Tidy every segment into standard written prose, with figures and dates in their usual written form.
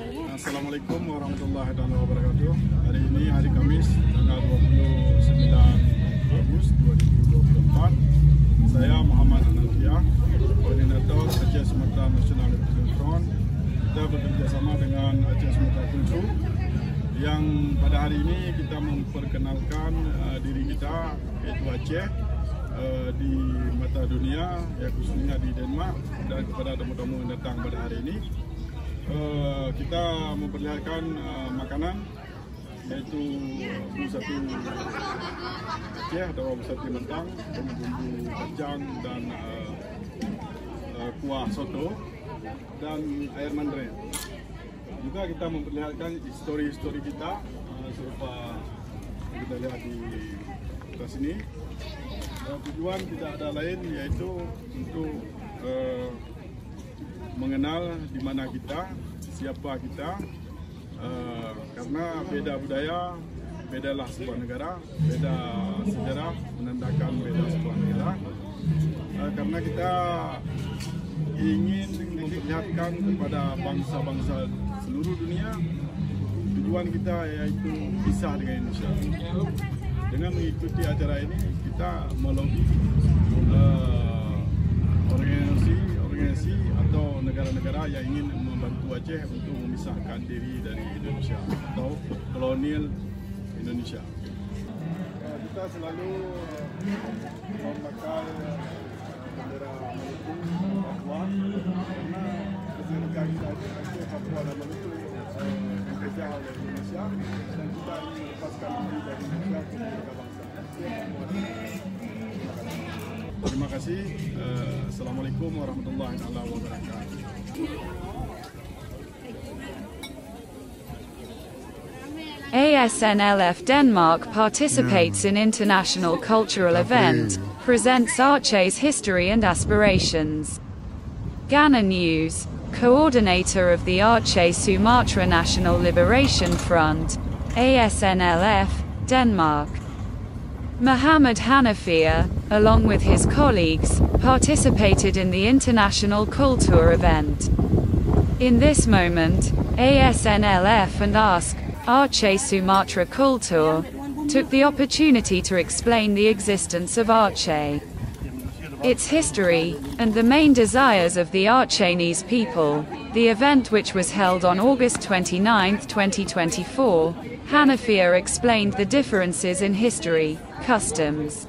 Assalamualaikum warahmatullahi wabarakatuh. Hari ini hari Kamis, tanggal 29 Agustus 2024. Saya Muhammad Koordinator Aceh Sumatera National Liberation Front. Kita bekerjasama dengan Aceh Sumatera Kultur yang pada hari ini kita memperkenalkan diri kita, yaitu Aceh, di mata dunia, ya khususnya di Denmark, dan kepada tamu-tamu yang datang pada hari ini. Kita memperlihatkan makanan, yaitu busati Aceh atau busati mentang, bumbu kacang dan kuah soto dan air mandre. Juga kita memperlihatkan histori kita, serupa kita lihat di atas ini. Tujuan tidak ada lain yaitu untuk mengenal di mana kita, siapa kita, karena beda budaya, bedalah sebuah negara, beda sejarah menandakan beda sebuah negara. Karena kita ingin memperlihatkan kepada bangsa-bangsa seluruh dunia, tujuan kita yaitu pisah dengan Indonesia. Dengan mengikuti acara ini, kita melobi organisasi atau negara-negara yang ingin membantu Aceh untuk memisahkan diri dari Indonesia atau kolonial Indonesia. Kita selalu memakai bendera Menuntut Papua karena kebenekaan kita Aceh, Papua dan Menuntut dijajah oleh Indonesia, dan kita ingin melepaskan diri dari Indonesia ke negara bangsa Aceh. Terima kasih. Assalamualaikum warahmatullahi wabarakatuh. ASNLF Denmark participates in international cultural event, presents Aceh's history and aspirations. Ghana News, coordinator of the Aceh Sumatra National Liberation Front, ASNLF, Denmark. Muhammad Hanafia, along with his colleagues, participated in the international culture event. In this moment, ASNLF and Ask Aceh Sumatra Kultur took the opportunity to explain the existence of Aceh, its history, and the main desires of the Achenese people. The event, which was held on August 29, 2024, Hanafia explained the differences in history, customs,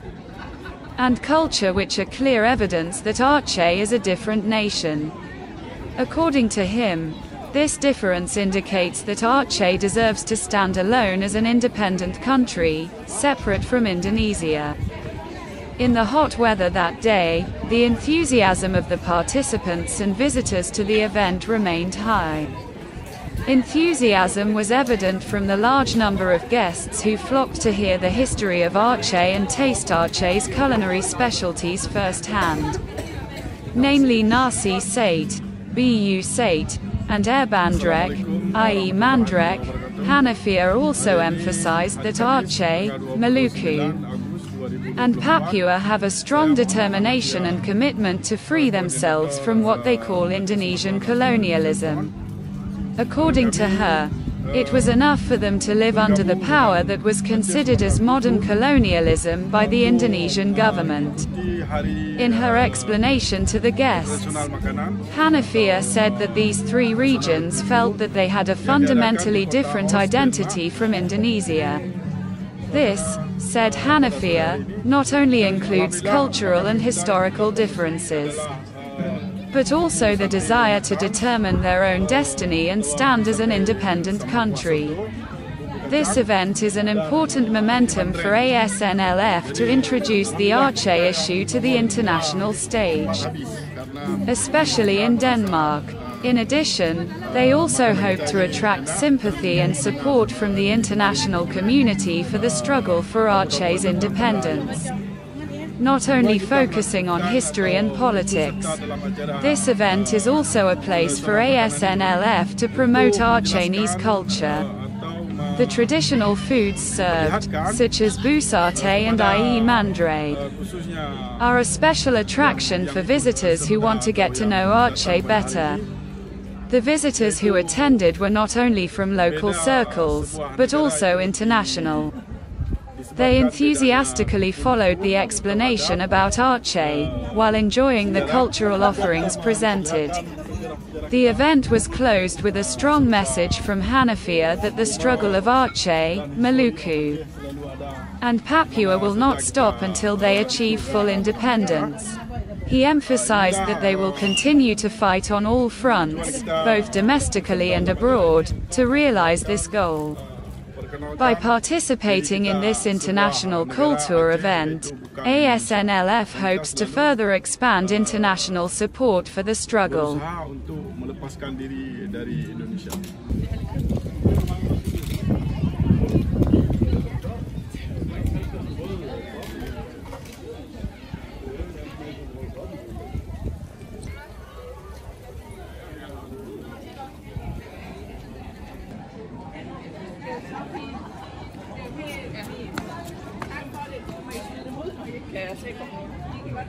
and culture which are clear evidence that Aceh is a different nation. According to him, this difference indicates that Aceh deserves to stand alone as an independent country, separate from Indonesia. In the hot weather that day, the enthusiasm of the participants and visitors to the event remained high. Enthusiasm was evident from the large number of guests who flocked to hear the history of Aceh and taste Aceh's culinary specialties firsthand, namely nasi sate, bu sate, and air bandrek, i.e. mandrek. Hanafia also emphasized that Aceh, Maluku, and Papua have a strong determination and commitment to free themselves from what they call Indonesian colonialism. According to her, it was enough for them to live under the power that was considered as modern colonialism by the Indonesian government. In her explanation to the guests, Hanafia said that these three regions felt that they had a fundamentally different identity from Indonesia. This, said Hanafia, not only includes cultural and historical differences, but also the desire to determine their own destiny and stand as an independent country. This event is an important momentum for ASNLF to introduce the Aceh issue to the international stage, especially in Denmark. In addition, they also hope to attract sympathy and support from the international community for the struggle for Aceh's independence, not only focusing on history and politics. This event is also a place for ASNLF to promote Achenese culture. The traditional foods served, such as busate and i.e. mandre, are a special attraction for visitors who want to get to know Aceh better. The visitors who attended were not only from local circles, but also international. They enthusiastically followed the explanation about Aceh, while enjoying the cultural offerings presented. The event was closed with a strong message from Hanafiya that the struggle of Aceh, Maluku, and Papua will not stop until they achieve full independence. He emphasized that they will continue to fight on all fronts, both domestically and abroad, to realize this goal. By participating in this international culture event, ASNLF hopes to further expand international support for the struggle. Kể là sẽ có những cái